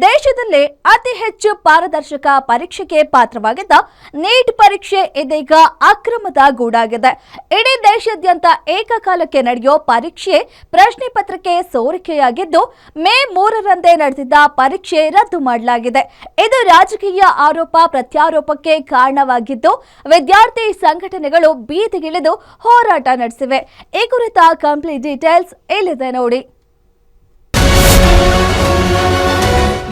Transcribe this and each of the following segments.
ದೇಶದಲ್ಲೇ ಅತಿ ಹೆಚ್ಚು ಪಾರದರ್ಶಕ ಪರೀಕ್ಷೆಗೆ ಪಾತ್ರವಾಗಿದ್ದ ನೀಟ್ ಪರೀಕ್ಷೆ ಇದೀಗ ಅಕ್ರಮದ ಗೂಡಾಗಿದೆ. ಇಡೀ ದೇಶಾದ್ಯಂತ ಏಕಕಾಲಕ್ಕೆ ನಡೆಯೋ ಪರೀಕ್ಷೆ ಪ್ರಶ್ನೆ ಪತ್ರಿಕೆ ಸೋರಿಕೆಯಾಗಿದ್ದು, ಮೇ 3ರಂದೇ ನಡೆದಿದ್ದ ಪರೀಕ್ಷೆ ರದ್ದು ಮಾಡಲಾಗಿದೆ. ಇದು ರಾಜಕೀಯ ಆರೋಪ ಪ್ರತ್ಯಾರೋಪಕ್ಕೆ ಕಾರಣವಾಗಿದ್ದು, ವಿದ್ಯಾರ್ಥಿ ಸಂಘಟನೆಗಳು ಬೀದಿಗಿಳಿದು ಹೋರಾಟ ನಡೆಸಿವೆ. ಈ ಕುರಿತ ಕಂಪ್ಲೀಟ್ ಡೀಟೇಲ್ಸ್ ಇಲ್ಲಿದೆ ನೋಡಿ.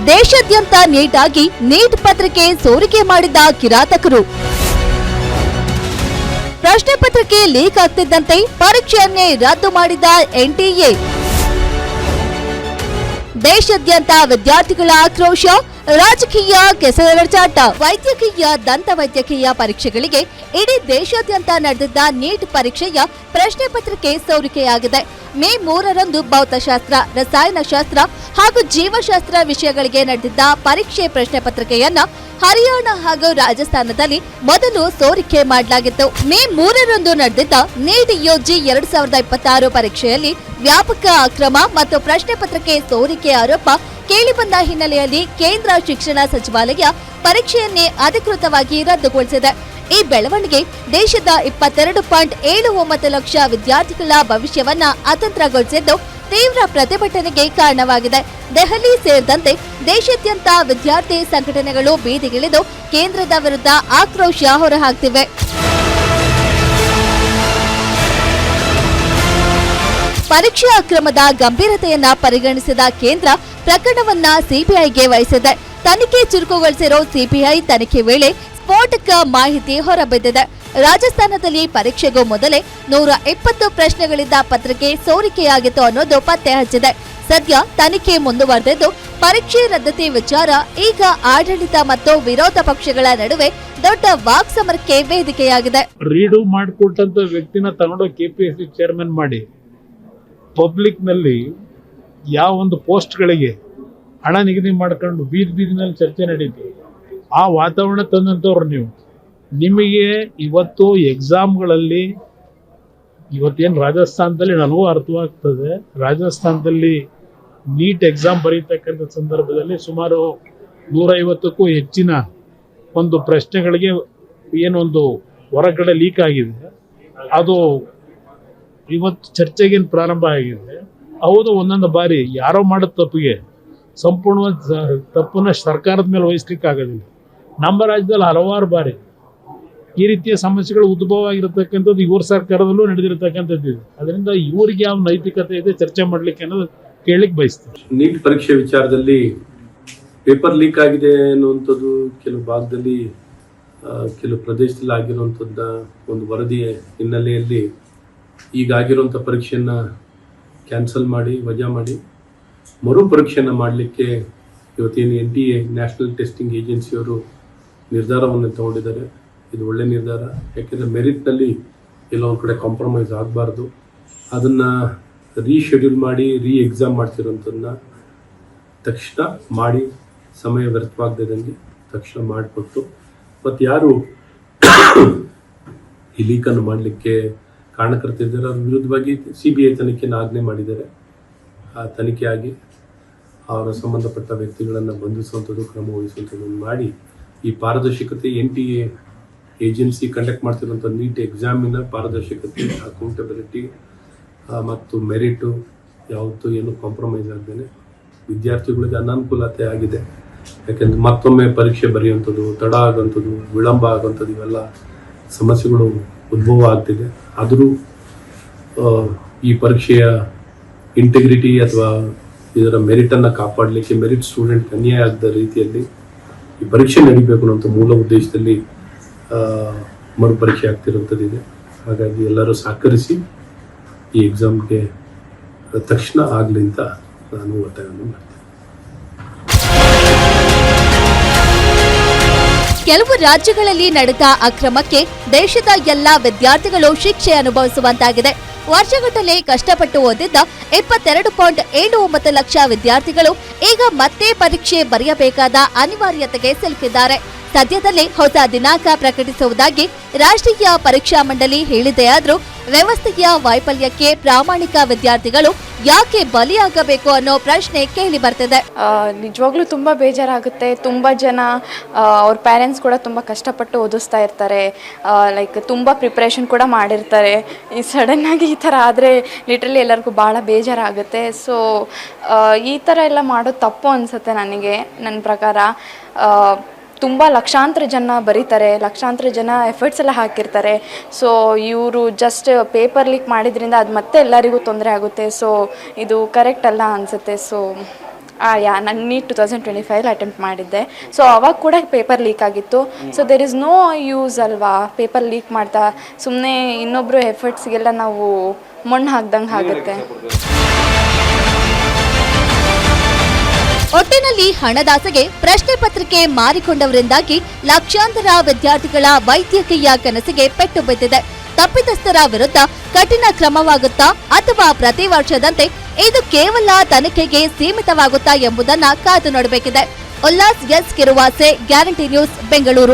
ದೇಶಾದ್ಯಂತ ನೀಟಾಗಿ ನೀಟ್ ಪತ್ರಿಕೆ ಸೋರಿಕೆ ಮಾಡಿದ ಕಿರಾತಕರು. ಪ್ರಶ್ನೆ ಪತ್ರಿಕೆ ಲೀಕ್ ಆಗ್ತಿದ್ದಂತೆ ಪರೀಕ್ಷೆಯನ್ನೇ ರದ್ದು ಮಾಡಿದ ಎನ್ಟಿಎ. ದೇಶಾದ್ಯಂತ ವಿದ್ಯಾರ್ಥಿಗಳ ಆಕ್ರೋಶ, ರಾಜಕೀಯ ಕೆಸರೆರಚಾಟ. ವೈದ್ಯಕೀಯ, ದಂತವೈದ್ಯಕೀಯ ಪರೀಕ್ಷೆಗಳಿಗೆ ಇಡೀ ದೇಶಾದ್ಯಂತ ನಡೆದಿದ್ದ ನೀಟ್ ಪರೀಕ್ಷೆಯ ಪ್ರಶ್ನೆ ಪತ್ರಿಕೆ ಸೋರಿಕೆಯಾಗಿದೆ. ಮೇ 3ರಂದು ಭೌತಶಾಸ್ತ್ರ, ರಸಾಯನಶಾಸ್ತ್ರ ಹಾಗೂ ಜೀವಶಾಸ್ತ್ರ ವಿಷಯಗಳಿಗೆ ನಡೆದಿದ್ದ ಪರೀಕ್ಷೆ ಪ್ರಶ್ನೆ ಪತ್ರಿಕೆಯನ್ನ ಹರಿಯಾಣ ಹಾಗೂ ರಾಜಸ್ಥಾನದಲ್ಲಿ ಮೊದಲು ಸೋರಿಕೆ ಮಾಡಲಾಗಿತ್ತು. ಮೇ 3ರಂದು ನಡೆದಿದ್ದ ನೀಟ್ ಯುಜಿ 2026 ಪರೀಕ್ಷೆಯಲ್ಲಿ ವ್ಯಾಪಕ ಅಕ್ರಮ ಮತ್ತು ಪ್ರಶ್ನೆ ಪತ್ರಿಕೆ ಸೋರಿಕೆ ಆರೋಪ ಕೇಳಿಬಂದ ಹಿನ್ನೆಲೆಯಲ್ಲಿ ಕೇಂದ್ರ ಶಿಕ್ಷಣ ಸಚಿವಾಲಯ ಪರೀಕ್ಷೆಯನ್ನೇ ಅಧಿಕೃತವಾಗಿ ರದ್ದುಗೊಳಿಸಿದೆ. ಈ ಬೆಳವಣಿಗೆ ದೇಶದ 22.79 ಲಕ್ಷ ವಿದ್ಯಾರ್ಥಿಗಳ ಭವಿಷ್ಯವನ್ನ ಅತಂತ್ರಗೊಳಿಸಿದ್ದು, ತೀವ್ರ ಪ್ರತಿಭಟನೆಗೆ ಕಾರಣವಾಗಿದೆ. ದೆಹಲಿ ಸೇರಿದಂತೆ ದೇಶಾದ್ಯಂತ ವಿದ್ಯಾರ್ಥಿ ಸಂಘಟನೆಗಳು ಬೀದಿಗಿಳಿದು ಕೇಂದ್ರದ ವಿರುದ್ಧ ಆಕ್ರೋಶ ಹೊರಹಾಕ್ತಿವೆ. ಪರೀಕ್ಷಾ ಅಕ್ರಮದ ಗಂಭೀರತೆಯನ್ನ ಪರಿಗಣಿಸಿದ ಕೇಂದ್ರ ಪ್ರಕರಣವನ್ನ ಸಿಬಿಐಗೆ ವಹಿಸಿದೆ. ತನಿಖೆ ಚುರುಕುಗೊಳಿಸಿರೋ ಸಿಬಿಐ ತನಿಖೆ ವೇಳೆ ಸ್ಫೋಟಕ ಮಾಹಿತಿ ಹೊರಬಿದ್ದಿದೆ. ರಾಜಸ್ಥಾನದಲ್ಲಿ ಪರೀಕ್ಷೆಗೂ ಮೊದಲೇ 120 ಪ್ರಶ್ನೆಗಳಿದ್ದ ಪತ್ರಿಕೆ ಸೋರಿಕೆಯಾಗಿತ್ತು ಅನ್ನೋದು ಪತ್ತೆ ಹಚ್ಚಿದೆ. ಸದ್ಯ ತನಿಖೆ ಮುಂದುವರೆದಿದ್ದು, ಪರೀಕ್ಷೆ ರದ್ದತಿ ವಿಚಾರ ಈಗ ಆಡಳಿತ ಮತ್ತು ವಿರೋಧ ಪಕ್ಷಗಳ ನಡುವೆ ದೊಡ್ಡ ವಾಕ್ಸಮರಕ್ಕೆ ವೇದಿಕೆಯಾಗಿದೆ. ರೀಡು ಮಾಡಿಕೊಟ್ಟಂತ ವ್ಯಕ್ತಿನ ತಗೊಂಡು ಕೆಪಿಎಸ್ಸಿ ಚೇರ್ಮನ್ ಮಾಡಿ ಪಬ್ಲಿಕ್ ನಲ್ಲಿ ಯಾವ ಒಂದು ಪೋಸ್ಟ್ಗಳಿಗೆ ಹಣ ನಿಗದಿ ಮಾಡ್ಕೊಂಡು ಬೀದಿನಲ್ಲಿ ಚರ್ಚೆ ನಡೀತು. ಆ ವಾತಾವರಣ ತಂದಂಥವ್ರು ನೀವು. ನಿಮಗೆ ಇವತ್ತು ಎಕ್ಸಾಮ್ಗಳಲ್ಲಿ ಇವತ್ತೇನು ರಾಜಸ್ಥಾನದಲ್ಲಿ ನನಗೂ ಅರ್ಥವಾಗ್ತದೆ, ರಾಜಸ್ಥಾನದಲ್ಲಿ ನೀಟ್ ಎಕ್ಸಾಮ್ ಬರೀತಕ್ಕಂಥ ಸಂದರ್ಭದಲ್ಲಿ ಸುಮಾರು 150ಕ್ಕೂ ಹೆಚ್ಚಿನ ಒಂದು ಪ್ರಶ್ನೆಗಳಿಗೆ ಏನೊಂದು ಹೊರಗಡೆ ಲೀಕ್ ಆಗಿದೆ. ಅದು ಇವತ್ತು ಚರ್ಚೆಗೇನು ಪ್ರಾರಂಭ ಆಗಿದೆ. ಹೌದು, ಒಂದೊಂದು ಬಾರಿ ಯಾರೋ ಮಾಡೋ ತಪ್ಪಿಗೆ ಸಂಪೂರ್ಣವಾದ ತಪ್ಪನ್ನ ಸರ್ಕಾರದ ಮೇಲೆ ವಹಿಸ್ಲಿಕ್ಕೆ ಆಗೋದಿಲ್ಲ. ನಮ್ಮ ರಾಜ್ಯದಲ್ಲಿ ಹಲವಾರು ಬಾರಿ ಈ ರೀತಿಯ ಸಮಸ್ಯೆಗಳು ಉದ್ಭವ ಆಗಿರತಕ್ಕಂಥದ್ದು ಇವ್ರ ಸರ್ಕಾರದಲ್ಲೂ ನಡೆದಿರತಕ್ಕಂಥದ್ದು. ಅದರಿಂದ ಇವರಿಗೆ ಯಾವ ನೈತಿಕತೆ ಇದೆ ಚರ್ಚೆ ಮಾಡ್ಲಿಕ್ಕೆ ಅನ್ನೋದು ಕೇಳಲಿಕ್ಕೆ ಬಯಸ್ತಾರೆ. ನೀಟ್ ಪರೀಕ್ಷೆ ವಿಚಾರದಲ್ಲಿ ಪೇಪರ್ ಲೀಕ್ ಆಗಿದೆ ಅನ್ನುವಂಥದ್ದು ಕೆಲವು ಭಾಗದಲ್ಲಿ ಕೆಲವು ಪ್ರದೇಶದಲ್ಲಿ ಆಗಿರುವಂಥದ್ದ ಒಂದು ವರದಿಯ ಹಿನ್ನೆಲೆಯಲ್ಲಿ ಈಗಾಗಿರುವಂಥ ಪರೀಕ್ಷೆಯನ್ನು ಕ್ಯಾನ್ಸಲ್ ಮಾಡಿ, ವಜಾ ಮಾಡಿ ಮರು ಪರೀಕ್ಷೆಯನ್ನು ಮಾಡಲಿಕ್ಕೆ ಇವತ್ತೇನು NTA ನ್ಯಾಷನಲ್ ಟೆಸ್ಟಿಂಗ್ ಏಜೆನ್ಸಿಯವರು ನಿರ್ಧಾರವನ್ನು ತಗೊಂಡಿದ್ದಾರೆ. ಇದು ಒಳ್ಳೆ ನಿರ್ಧಾರ. ಯಾಕೆಂದರೆ ಮೆರಿಟ್ನಲ್ಲಿ ಎಲ್ಲೋ ಒಂದು ಕಡೆ ಕಾಂಪ್ರಮೈಸ್ ಆಗಬಾರ್ದು. ಅದನ್ನು ರೀಶೆಡ್ಯೂಲ್ ಮಾಡಿ ಎಕ್ಸಾಮ್ ಮಾಡ್ತಿರೋಂಥದ್ದನ್ನ ತಕ್ಷಣ ಮಾಡಿ, ಸಮಯ ವ್ಯರ್ಥವಾಗದಂಗೆ ತಕ್ಷಣ ಮಾಡಿಕೊಟ್ಟು, ಮತ್ತು ಯಾರು ಈ ಲೀಕನ್ನು ಮಾಡಲಿಕ್ಕೆ ಕಾರಣಕರ್ತಿದ್ದಾರೆ ಅವ್ರ ವಿರುದ್ಧವಾಗಿ CBI ತನಿಖೆಯನ್ನು ಆಜ್ಞೆ ಮಾಡಿದ್ದಾರೆ. ಆ ತನಿಖೆ ಆಗಿ ಅವರ ಸಂಬಂಧಪಟ್ಟ ವ್ಯಕ್ತಿಗಳನ್ನು ಬಂಧಿಸುವಂಥದ್ದು, ಕ್ರಮ ವಹಿಸುವಂಥದ್ದನ್ನು ಮಾಡಿ ಈ ಪಾರದರ್ಶಕತೆ NTA ಏಜೆನ್ಸಿ ಕಂಡಕ್ಟ್ ಮಾಡ್ತಿರುವಂಥ ನೀಟ್ ಎಕ್ಸಾಮಿನ ಪಾರದರ್ಶಕತೆ, ಅಕೌಂಟಬಿಲಿಟಿ ಮತ್ತು ಮೆರಿಟು ಯಾವತ್ತೂ ಏನು ಕಾಂಪ್ರಮೈಸ್ ಆಗದೇನೆ ವಿದ್ಯಾರ್ಥಿಗಳಿಗೆ ಅನಾನುಕೂಲತೆ ಆಗಿದೆ. ಯಾಕೆಂದರೆ ಮತ್ತೊಮ್ಮೆ ಪರೀಕ್ಷೆ ಬರೆಯುವಂಥದ್ದು, ತಡ ಆಗುವಂಥದ್ದು, ವಿಳಂಬ ಆಗುವಂಥದ್ದು, ಇವೆಲ್ಲ ಸಮಸ್ಯೆಗಳು ಉದ್ಭವ ಆಗ್ತಿದೆ. ಆದರೂ ಈ ಪರೀಕ್ಷೆಯ ಇಂಟಿಗ್ರಿಟಿ ಅಥವಾ ಇದರ ಮೆರಿಟನ್ನು ಕಾಪಾಡಲಿಕ್ಕೆ, ಮೆರಿಟ್ ಸ್ಟೂಡೆಂಟ್ ಅನ್ಯಾಯ ಆಗದ ರೀತಿಯಲ್ಲಿ ಈ ಪರೀಕ್ಷೆ ನಡೀಬೇಕು ಅನ್ನೋ ಮೂಲ ಉದ್ದೇಶದಲ್ಲಿ ಮರುಪರೀಕ್ಷೆ ಆಗ್ತಿರುವಂಥದ್ದಿದೆ. ಹಾಗಾಗಿ ಎಲ್ಲರೂ ಸಹಕರಿಸಿ ಈ ಎಕ್ಸಾಮ್ಗೆ ತಕ್ಷಣ ಆಗಲಿ ಅಂತ ನಾನು ಒತ್ತಾಯವನ್ನು ಮಾಡ್ತೇನೆ. ಕೆಲವು ರಾಜ್ಯಗಳಲ್ಲಿ ನಡೆದ ಅಕ್ರಮಕ್ಕೆ ದೇಶದ ಎಲ್ಲಾ ವಿದ್ಯಾರ್ಥಿಗಳು ಶಿಕ್ಷೆ ಅನುಭವಿಸುವಂತಾಗಿದೆ. ವರ್ಷಗಟ್ಟಲೆ ಕಷ್ಟಪಟ್ಟು ಓದಿದ್ದ 22.79 ಲಕ್ಷ ವಿದ್ಯಾರ್ಥಿಗಳು ಈಗ ಮತ್ತೆ ಪರೀಕ್ಷೆ ಬರೆಯಬೇಕಾದ ಅನಿವಾರ್ಯತೆಗೆ ಸಿಲುಕಿದ್ದಾರೆ. ಸದ್ಯದಲ್ಲೇ ಹೊಸ ದಿನಾಂಕ ಪ್ರಕಟಿಸುವುದಾಗಿ ರಾಷ್ಟ್ರೀಯ ಪರೀಕ್ಷಾ ಮಂಡಳಿ ಹೇಳಿದೆಯಾದರೂ ವ್ಯವಸ್ಥೆಯ ವೈಫಲ್ಯಕ್ಕೆ ಪ್ರಾಮಾಣಿಕ ವಿದ್ಯಾರ್ಥಿಗಳು ಯಾಕೆ ಬಲಿಯಾಗಬೇಕು ಅನ್ನೋ ಪ್ರಶ್ನೆ ಕೇಳಿ ಬರ್ತಿದೆ. ನಿಜವಾಗ್ಲೂ ತುಂಬ ಬೇಜಾರಾಗುತ್ತೆ. ತುಂಬ ಜನ ಅವ್ರ ಪೇರೆಂಟ್ಸ್ ಕೂಡ ತುಂಬ ಕಷ್ಟಪಟ್ಟು ಓದಿಸ್ತಾ ಇರ್ತಾರೆ, ಲೈಕ್ ತುಂಬ ಪ್ರಿಪ್ರೇಷನ್ ಕೂಡ ಮಾಡಿರ್ತಾರೆ. ಈ ಸಡನ್ನಾಗಿ ಈ ಥರ ಆದರೆ ಲಿಟ್ರಲಿ ಎಲ್ಲರಿಗೂ ಭಾಳ ಬೇಜಾರಾಗುತ್ತೆ. ಸೊ ಈ ಥರ ಎಲ್ಲ ಮಾಡೋದು ತಪ್ಪು ಅನಿಸುತ್ತೆ ನನಗೆ. ನನ್ನ ಪ್ರಕಾರ ತುಂಬ ಲಕ್ಷಾಂತರ ಜನ ಬರೀತಾರೆ, ಲಕ್ಷಾಂತರ ಜನ ಎಫರ್ಟ್ಸ್ ಎಲ್ಲ ಹಾಕಿರ್ತಾರೆ. ಸೊ ಇವರು ಜಸ್ಟ್ ಪೇಪರ್ ಲೀಕ್ ಮಾಡಿದ್ರಿಂದ ಅದು ಮತ್ತೆ ಎಲ್ಲರಿಗೂ ತೊಂದರೆ ಆಗುತ್ತೆ. ಸೊ ಇದು ಕರೆಕ್ಟ್ ಅಲ್ಲ ಅನಿಸುತ್ತೆ. ಸೊ ನಾನು ನೀಟ್ 2025 ಅಟೆಂಪ್ಟ್ ಮಾಡಿದ್ದೆ. ಸೊ ಅವಾಗ ಕೂಡ ಪೇಪರ್ ಲೀಕ್ ಆಗಿತ್ತು. So there is no use ಅಲ್ವಾ ಪೇಪರ್ ಲೀಕ್ ಮಾಡ್ತಾ, ಸುಮ್ಮನೆ ಇನ್ನೊಬ್ಬರು ಎಫರ್ಟ್ಸ್ಗೆಲ್ಲ ನಾವು ಮಣ್ಣು ಹಾಕ್ದಂಗೆ ಆಗುತ್ತೆ. ಒಟ್ಟಿನಲ್ಲಿ ಹಣದಾಸೆಗೆ ಪ್ರಶ್ನೆ ಪತ್ರಿಕೆ ಮಾರಿಕೊಂಡವರಿಂದಾಗಿ ಲಕ್ಷಾಂತರ ವಿದ್ಯಾರ್ಥಿಗಳ ವೈದ್ಯಕೀಯ ಕನಸಿಗೆ ಪೆಟ್ಟು ಬಿದ್ದಿದೆ. ತಪ್ಪಿತಸ್ಥರ ವಿರುದ್ಧ ಕಠಿಣ ಕ್ರಮವಾಗುತ್ತಾ ಅಥವಾ ಪ್ರತಿ ವರ್ಷದಂತೆ ಇದು ಕೇವಲ ತನಿಖೆಗೆ ಸೀಮಿತವಾಗುತ್ತಾ ಎಂಬುದನ್ನ ಕಾದು ನೋಡಬೇಕಿದೆ. Ullas S Kiruvase, guarantee news, Bengaluru.